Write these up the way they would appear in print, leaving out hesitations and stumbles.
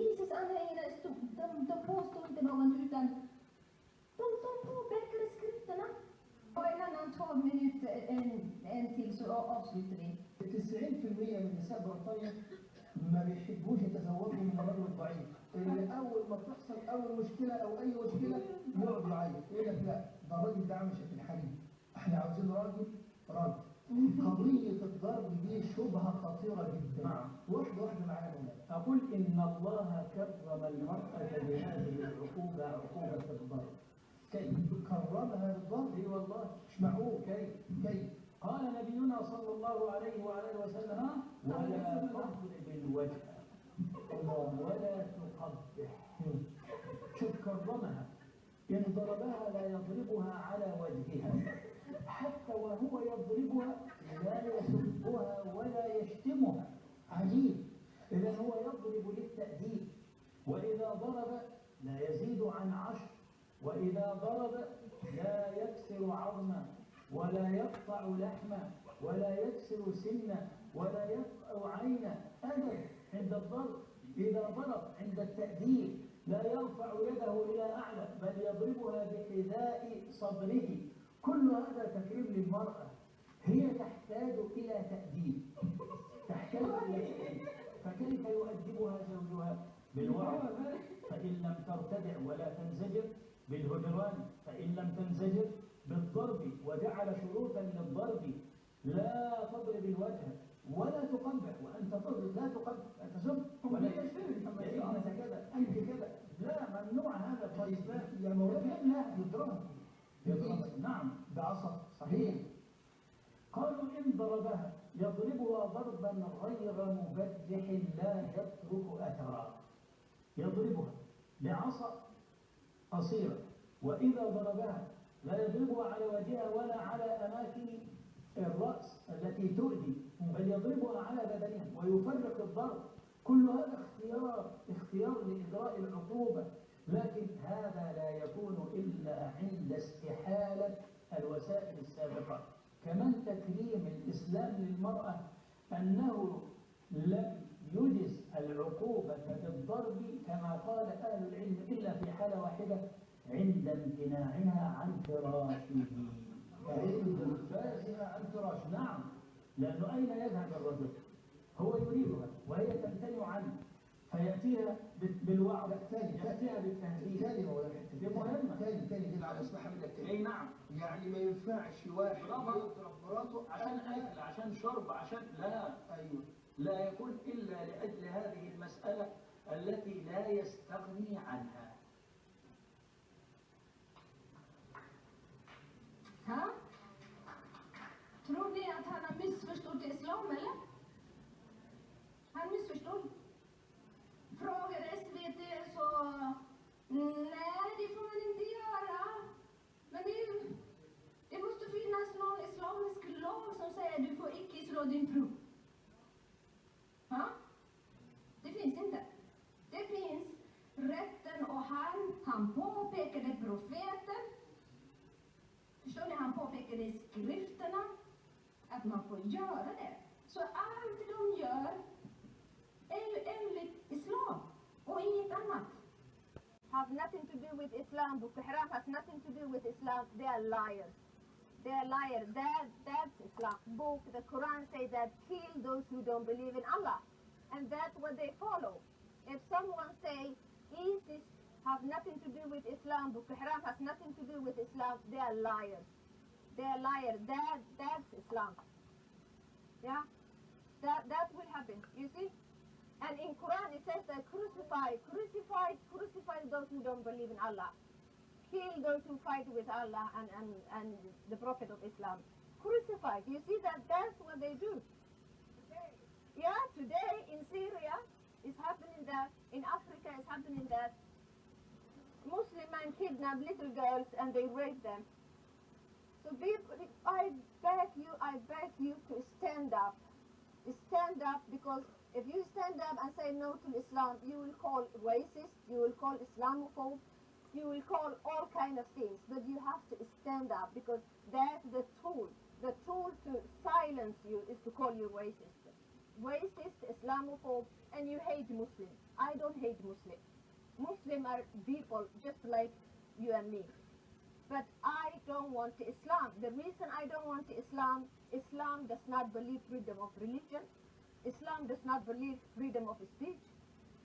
Isis-anhängarna de påstår inte något utan de påpekade skrifterna. Och en annan 12 minuter, en till så avslutar vi. 90% من نساء بريطانيا ما بيحبوش يتزوجوا من الرجل الضعيف، اللي اول ما تحصل اول مشكله او اي مشكله يقعد يعيط يقول لك لا ده الراجل ده عامل شكل الحريم، احنا عاوزين راجل. قضيه الضرب دي شبهه خطيره جدا. واحده معانا هنا. اقول ان الله كرم المراه بهذه العقوبه، عقوبه الضرب. كيف كرمها بالضرب؟ اي والله، مش معقول. كيف؟ قال نبينا صلى الله عليه وآله وسلم: ولا تضرب الوجه ولا تقبح. شوف كرمها، إن ضربها لا يضربها على وجهها، حتى وهو يضربها لا يسبها ولا يشتمها. عجيب. إذا هو يضرب للتأديب، وإذا ضرب لا يزيد عن 10، وإذا ضرب لا يكسر عظما ولا يقطع لحما ولا يكسر سنا ولا يقطع عينا. أبدا عند الضرب. إذا ضرب عند التأديب لا يرفع يده إلى أعلى، بل يضربها بحذاء صدره. كل هذا تكريم للمرأة. هي تحتاج إلى تأديب، تحتاج إلى تأديب. فكيف يؤدبها زوجها؟ بالوعظ، فإن لم ترتدع ولا تنزجر، بالهجران، فإن لم تنزجر، بالضرب. وجعل شروطا للضرب: لا تضرب الوجه ولا تقبح. وأنت تضرب لا تقبح، لا تزم ولا تشتم، أنت كذا أنت كذا، لا، ممنوع هذا في الإسلام. يا مولانا لا يضربها. نعم، بعصا صحيح. قالوا إن ضربها يضربها ضربا غير مبجح لا يترك أثرا. يضربها بعصا قصيرة، وإذا ضربها لا يضربها على وجهها ولا على أماكن الرأس التي تؤذي، بل يضربها على بدنها ويفرق الضرب. كل هذا اختيار لإجراء العقوبة، لكن هذا لا يكون إلا عند استحالة الوسائل السابقة. كمان تكريم الإسلام للمرأة أنه لم يجز العقوبة بالضرب كما قال أهل العلم إلا في حالة واحدة: عند امتناعها عن فراشه. عند انفاسها عن فراشه. نعم، لأنه أين يذهب الرجل؟ هو يريدها وهي تمتنع عنه، فيأتيها بالوعظ، يأتيها بالتهديد. كلمة ولا دي مهمة. كلمة على إصلاح من الكلمة. أي نعم. يعني ما ينفعش واحد يضرب مراته عشان أكل، عشان شرب، عشان لا. أيوه. لا يكون إلا لأجل هذه المسألة التي لا يستغني عنها. Ha? Tror ni att han har missförstått islam eller? Han missförstod. Frågar SVT så nej, det får man inte göra. Men det måste finnas någon islamisk lag som säger du får icke slå din fru. Ha? Det finns inte. Det finns rätten och han påpekade profeten. Förstår ni? Han påpekade i skrifterna att man får göra det. Så allt de gör är ju enligt islam och inget annat. Have nothing to do with Islam. Boko Haram has nothing to do with Islam. They are liars. They are liars. That's Islam. Book, the Quran says that kill those who don't believe in Allah. And that's what they follow. If someone say ISIS have nothing to do with Islam, Boko Haram has nothing to do with Islam, they are liars. They are liars. That's Islam. Yeah? That will happen. You see? And in Quran it says that crucify those who don't believe in Allah. Kill those who fight with Allah and the Prophet of Islam. Crucify. You see that's what they do. Yeah, today in Syria is happening that, in Africa is happening that Muslim men kidnap little girls and they rape them. So people, I beg you to stand up. Stand up, because if you stand up and say no to Islam, you will call racist, you will call Islamophobe, you will call all kind of things. But you have to stand up, because that's the tool. The tool to silence you is to call you racist. racist, Islamophobe, and you hate Muslims. I don't hate Muslims. Muslims are people just like you and me. But I don't want Islam. The reason I don't want Islam, Islam does not believe freedom of religion. Islam does not believe freedom of speech.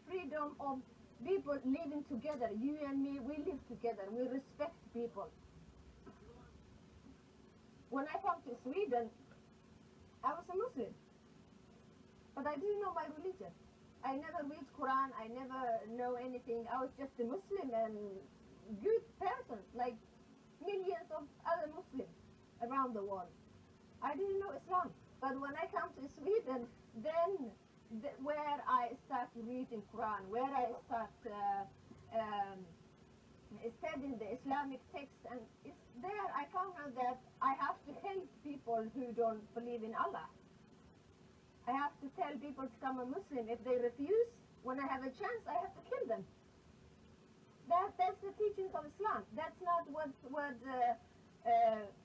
Freedom of people living together. You and me, we live together. We respect people. When I come to Sweden, I was a Muslim. But I didn't know my religion. I never read Quran. I never know anything. I was just a Muslim and good person, like millions of other Muslims around the world. I didn't know Islam. But when I come to Sweden, then where I start reading Quran, where I start studying the Islamic text, and it's there I found out that I have to help people who don't believe in Allah. I have to tell people to become a Muslim. If they refuse, when I have a chance, I have to kill them. That's the teachings of Islam. That's not what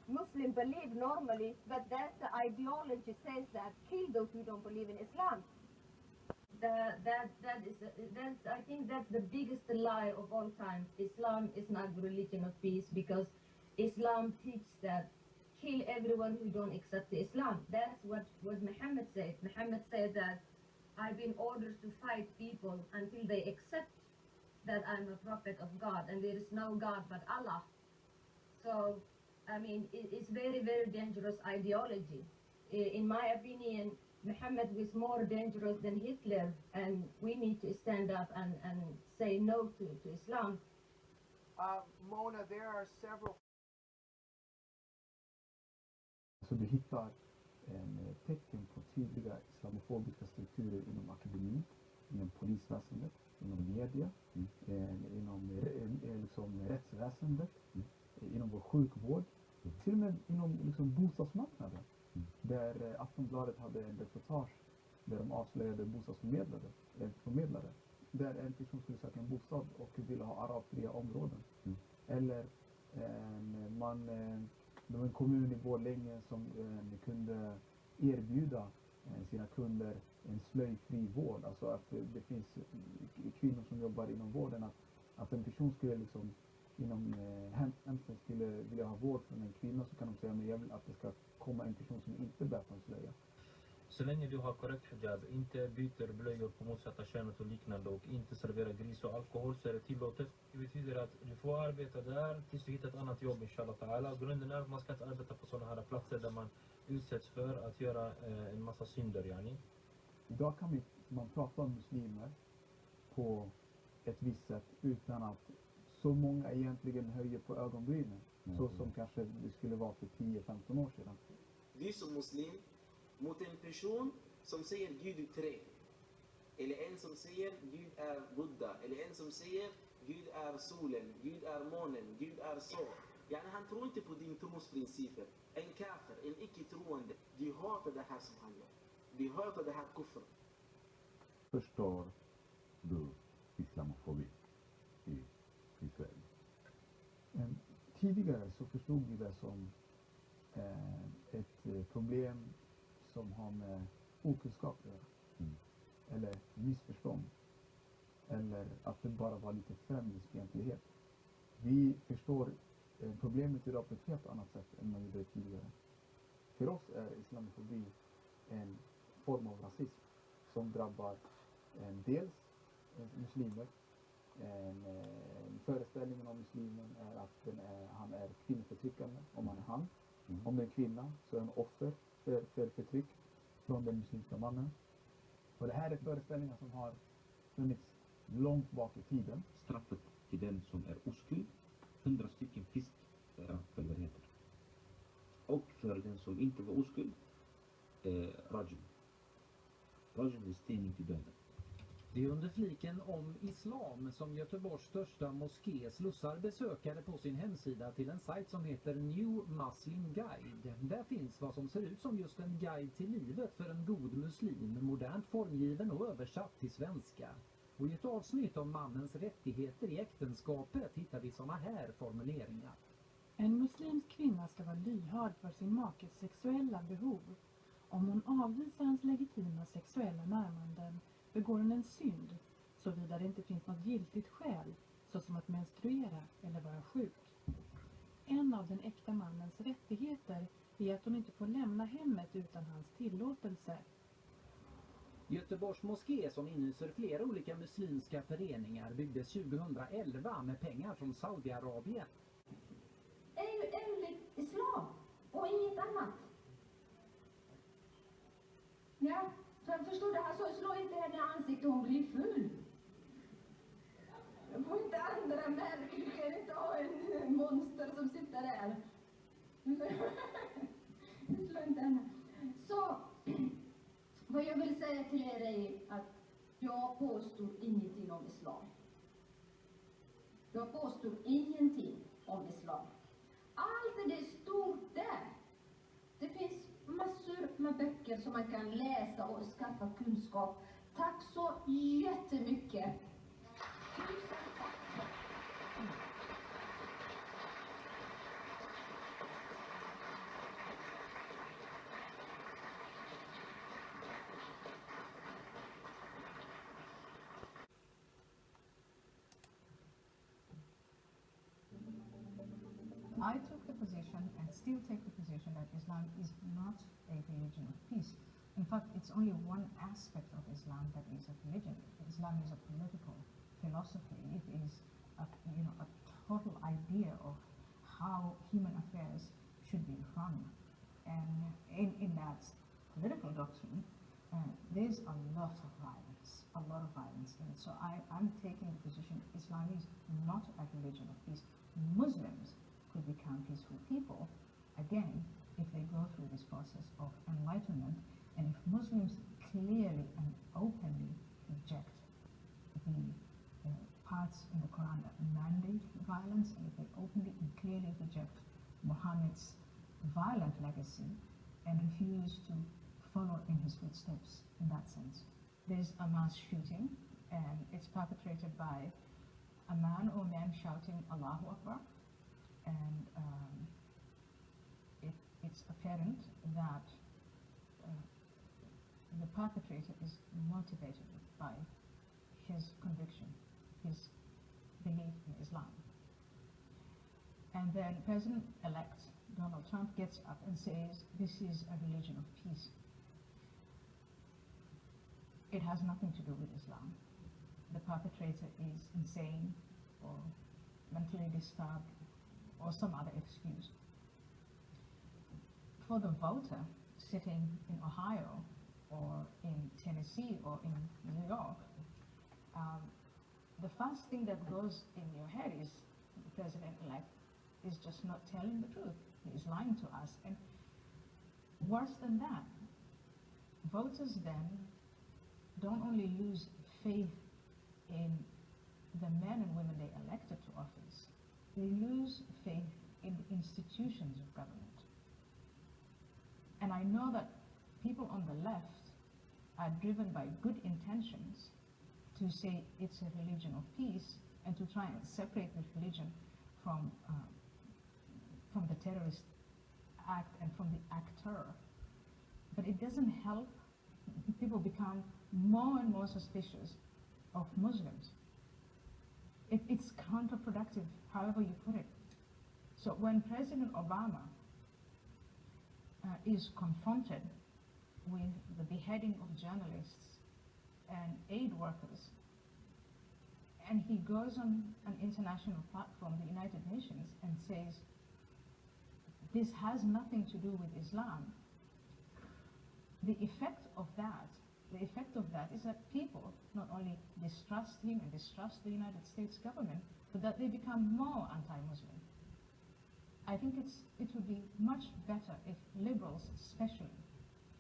Muslims believe normally, but that's the ideology says that kill those who don't believe in Islam. I think that's the biggest lie of all time. Islam is not the religion of peace, because Islam teaches that kill everyone who don't accept Islam. That's what Muhammad said. Muhammad said that I've been ordered to fight people until they accept that I'm a prophet of God and there is no God but Allah. So, I mean, it's very, very dangerous ideology. In my opinion, Muhammad was more dangerous than Hitler, and we need to stand up and say no to Islam. Mona, there are several. Så du hittar en tecken på tydliga islamofobiska strukturer inom akademin, inom polisväsendet, inom media, inom liksom rättsväsendet, inom vår sjukvård, till och med inom liksom bostadsmarknaden. Där Aftonbladet hade en reportage där de avslöjade bostadsförmedlare. Där en person skulle söka en bostad och ville ha arabfria områden. Eller det var en kommun i Borlänge som kunde erbjuda sina kunder en slöjfri vård. Alltså att det finns kvinnor som jobbar inom vården, att en person skulle liksom inom hemtjänsten skulle vilja ha vård från en kvinna, så kan de säga men jag vill att det ska komma en person som inte bär på en slöja. Så länge du har korrekt hijab, inte byter blöjor på motsatta könet och liknande och inte serverar gris och alkohol, så är det tillåtet. Det betyder att du får arbeta där tills du hittar ett annat jobb, inshallah ta'ala. Grunden är att man ska inte arbeta på sådana här platser där man utsätts för att göra en massa synder, yani. Idag kan man prata om muslimer på ett visst sätt utan att så många egentligen höjer på ögonbrynen. Så som kanske det skulle vara för 10-15 år sedan. Du som muslim mot en person som säger Gud är tre. Eller en som säger Gud är Buddha. Eller en som säger Gud är solen, Gud är månen, Gud är så. Yani han tror inte på din trosprinciper. En kafir, en icke-troende. Du hatar det här som han gör. Du hatar det här kufr. Förstår du islamofobi i Sverige? Tidigare så förstod vi det som ett problem som har med okunskap att göra. Eller missförstånd. Eller att det bara var lite främlingsfientlighet. Vi förstår problemet idag på ett helt annat sätt än man gjorde tidigare. För oss är islamofobi en form av rasism som drabbar dels muslimer. En föreställningen om muslimen är att han är kvinnoförtryckande om han är han. Om det är en kvinna så är han offer för förtryck från den muslimska mannen. Och det här är föreställningar som har funnits långt bak i tiden. Straffet till den som är oskuld, 100 stycken fiskpulverheter. Och för den som inte var oskuld, rajm. Rajm är stening till döden. Det är under fliken om islam som Göteborgs största moské slussar besökare på sin hemsida till en sajt som heter New Muslim Guide. Där finns vad som ser ut som just en guide till livet för en god muslim, modernt formgiven och översatt till svenska. Och i ett avsnitt om mannens rättigheter i äktenskapet hittar vi såna här formuleringar. En muslimsk kvinna ska vara lyhörd för sin makes sexuella behov. Om hon avvisar hans legitima sexuella närmanden begår hon en synd, såvida det inte finns något giltigt skäl, såsom att menstruera eller vara sjuk. En av den äkta mannens rättigheter är att hon inte får lämna hemmet utan hans tillåtelse. Göteborgs moské, som inhyser flera olika muslimska föreningar, byggdes 2011 med pengar från Saudiarabien. är ju enligt islam och inget annat. Ja, så jag förstår det. Alltså, slå inte henne i ansiktet, hon blir full. Jag får inte andra märken, du kan inte ha en monster som sitter där. Slå inte henne. Så, vad jag vill säga till er är att jag påstår ingenting om islam. Jag påstår ingenting om islam. Allt det stort där. Det finns massor med böcker som man kan läsa och skaffa kunskap. Tack så jättemycket. Tusen tack. I took the position and still take the position that Islam is not a religion of peace. In fact, it's only one aspect of Islam that is a religion. Islam is a political philosophy. It is a total idea of how human affairs should be run. And in that political doctrine, there's a lot of violence in it. So I'm taking the position Islam is not a religion of peace. Muslims could become peaceful people, again, if they go through this process of enlightenment, and if Muslims clearly and openly reject the parts in the Quran that mandate violence, and if they openly and clearly reject Muhammad's violent legacy and refuse to follow in his footsteps in that sense. There's a mass shooting, and it's perpetrated by a man or men shouting Allahu Akbar. And it's apparent that the perpetrator is motivated by his conviction, his belief in Islam. And then President-elect Donald Trump gets up and says, this is a religion of peace. It has nothing to do with Islam. The perpetrator is insane or mentally disturbed or some other excuse. For the voter sitting in Ohio or in Tennessee or in New York, the first thing that goes in your head is the president-elect is just not telling the truth. He is lying to us. And worse than that, voters then don't only lose faith in the men and women they elected to office, they lose faith in the institutions of government. And I know that people on the left are driven by good intentions to say it's a religion of peace and to try and separate the religion from the terrorist act and from the actor. But it doesn't help. People become more and more suspicious of Muslims. It's counterproductive, however you put it. So when President Obama is confronted with the beheading of journalists and aid workers, and he goes on an international platform, the United Nations, and says, this has nothing to do with Islam, the effect of that is that people not only distrust him and distrust the United States government, but that they become more anti-Muslim. I think it would be much better if liberals especially,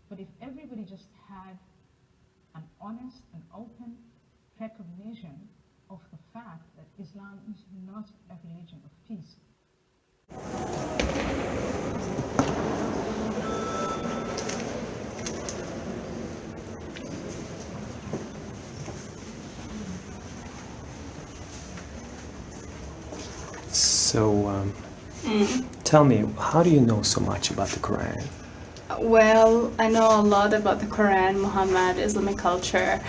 but if everybody just had an honest and open recognition of the fact that Islam is not a religion of peace. So, tell me, how do you know so much about the Quran? Well, I know a lot about the Quran, Muhammad, Islamic culture,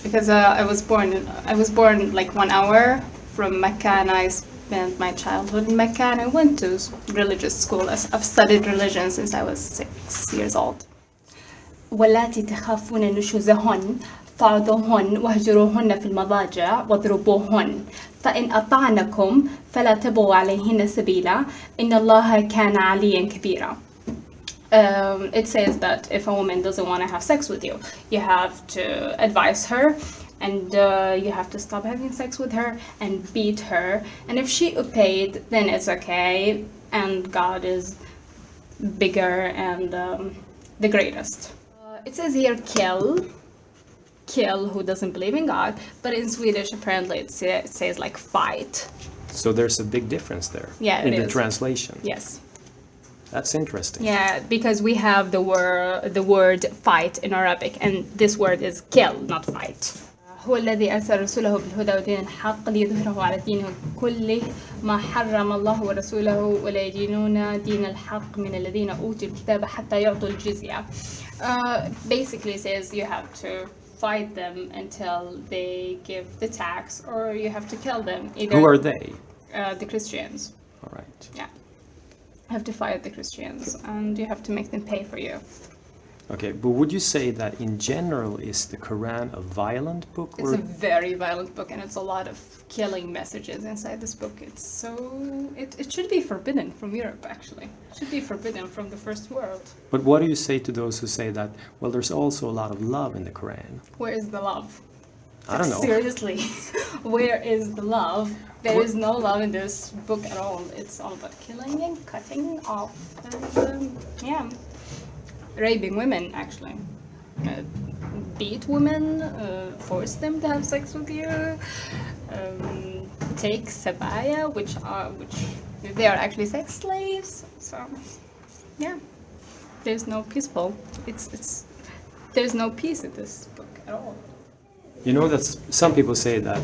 because I was born like 1 hour from Mecca, and I spent my childhood in Mecca, and I went to religious school. I've studied religion since I was 6 years old. واللاتي تخافون نشوزهن فعظوهن واهجروهن في المضاجع واضربوهن فإن أطعنكم فلا تبغوا عليهن سبيلا إن الله كان عليا كبيرا. It says that if a woman doesn't want to have sex with you, you have to advise her, and you have to stop having sex with her and beat her. And if she obeyed, then it's okay, and God is bigger and the greatest. It says here kill who doesn't believe in God, but in Swedish apparently it says like fight. So there's a big difference there in the translation. Yes. That's interesting. Yeah, because we have the word fight in Arabic, and this word is kill, not fight. هو الذي أرسل رسوله بالهدى ودين الحق ليظهره على الدين كله ما حرم الله ورسوله ولا يدينون دين الحق من الذين أوتوا الكتاب حتى يعطوا الجزية. Basically says you have to fight them until they give the tax, or you have to kill them. Who are they? The Christians. All right. Yeah. You have to fight the Christians, and you have to make them pay for you. Okay, but would you say that in general is the Quran a violent book? It's a very violent book, and it's a lot of killing messages inside this book. It's so it should be forbidden from Europe, actually. It should be forbidden from the first world. But what do you say to those who say that, well, there's also a lot of love in the Quran? Where is the love? I don't know. Seriously, where is the love? There is no love in this book at all. It's all about killing and cutting off and raping women, actually. Beat women, force them to have sex with you, take sabaya, which they are actually sex slaves. So yeah, there's no peaceful. There's no peace in this book at all. You know that some people say that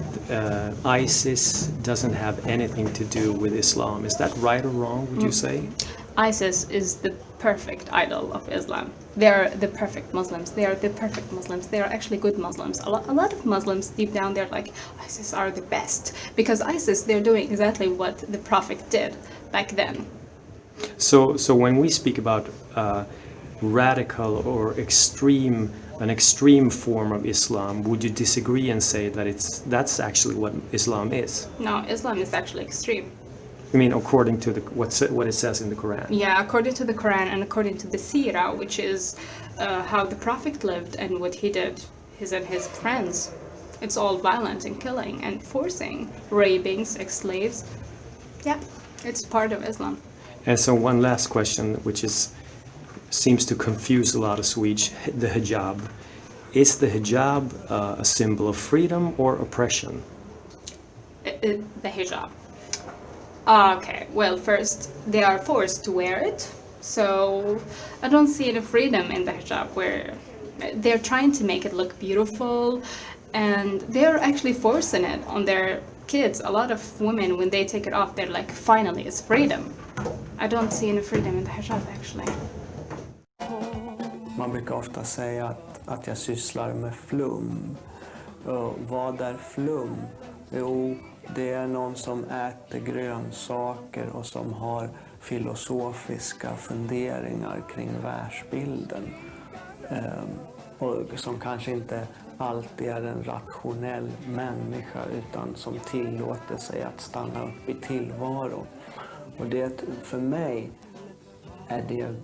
ISIS doesn't have anything to do with Islam. Is that right or wrong, would you say? ISIS is the perfect idol of Islam. They're the perfect Muslims. They are the perfect Muslims. They are actually good Muslims. A lot of Muslims, deep down, they're like, ISIS are the best. Because ISIS, they're doing exactly what the Prophet did back then. So when we speak about radical or an extreme form of Islam, would you disagree and say that that's actually what Islam is? No, Islam is actually extreme. I mean, according to what it says in the Quran. Yeah, according to the Quran and according to the Sirah, which is how the Prophet lived and what he did, his friends. It's all violent and killing and forcing, raping, sex slaves. Yeah, it's part of Islam. And so one last question, which seems to confuse a lot of Swedes, the hijab. Is the hijab a symbol of freedom or oppression? The hijab. Okay, well, first, they are forced to wear it, so I don't see any freedom in the hijab, where they're trying to make it look beautiful, and they're actually forcing it on their kids. A lot of women, when they take it off, they're like, finally, it's freedom. I don't see any freedom in the hijab, actually. Man brukar ofta säga att jag sysslar med flum. Och vad är flum? Jo, det är någon som äter grönsaker och som har filosofiska funderingar kring världsbilden. Och som kanske inte alltid är en rationell människa utan som tillåter sig att stanna upp i tillvaron. Och det, för mig är det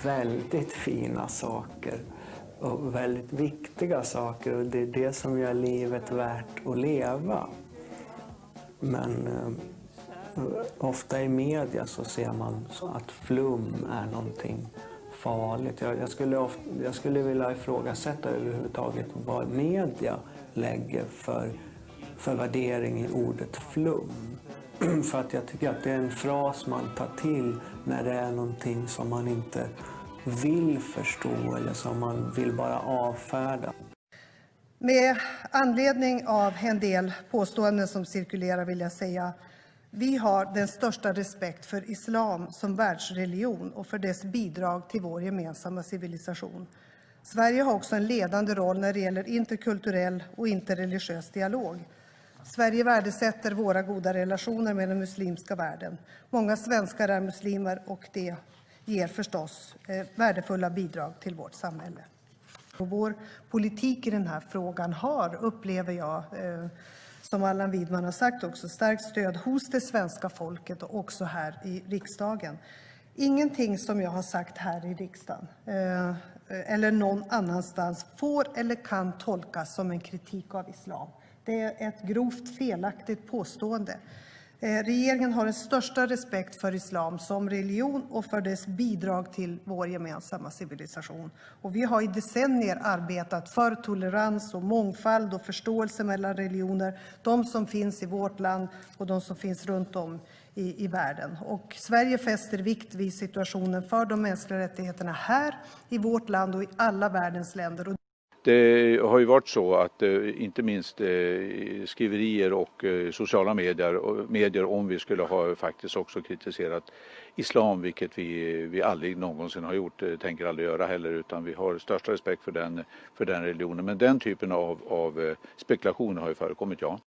väldigt fina saker och väldigt viktiga saker, och det är det som gör livet värt att leva. Men ofta i media så ser man att flum är någonting farligt. Jag skulle vilja ifrågasätta överhuvudtaget vad media lägger för värdering i ordet flum. För att jag tycker att det är en fras man tar till när det är någonting som man inte vill förstå eller som man vill bara avfärda. Med anledning av en del påståenden som cirkulerar vill jag säga Vi har den största respekt för islam som världsreligion och för dess bidrag till vår gemensamma civilisation. Sverige har också en ledande roll när det gäller interkulturell och interreligiös dialog. Sverige värdesätter våra goda relationer med den muslimska världen. Många svenskar är muslimer och det ger förstås värdefulla bidrag till vårt samhälle. Och vår politik i den här frågan har, upplever jag, som Allan Widman har sagt också, starkt stöd hos det svenska folket och också här i riksdagen. Ingenting som jag har sagt här i riksdagen eller någon annanstans får eller kan tolkas som en kritik av islam. Det är ett grovt felaktigt påstående. Regeringen har den största respekt för islam som religion och för dess bidrag till vår gemensamma civilisation. Och vi har i decennier arbetat för tolerans och mångfald och förståelse mellan religioner, de som finns i vårt land och de som finns runt om i världen. Och Sverige fäster vikt vid situationen för de mänskliga rättigheterna här i vårt land och i alla världens länder. Det har ju varit så att inte minst skriverier och sociala medier om vi skulle ha faktiskt också kritiserat islam, vilket vi aldrig någonsin har gjort, tänker aldrig göra heller, utan vi har största respekt för den religionen. Men den typen av spekulationer har ju förekommit, ja.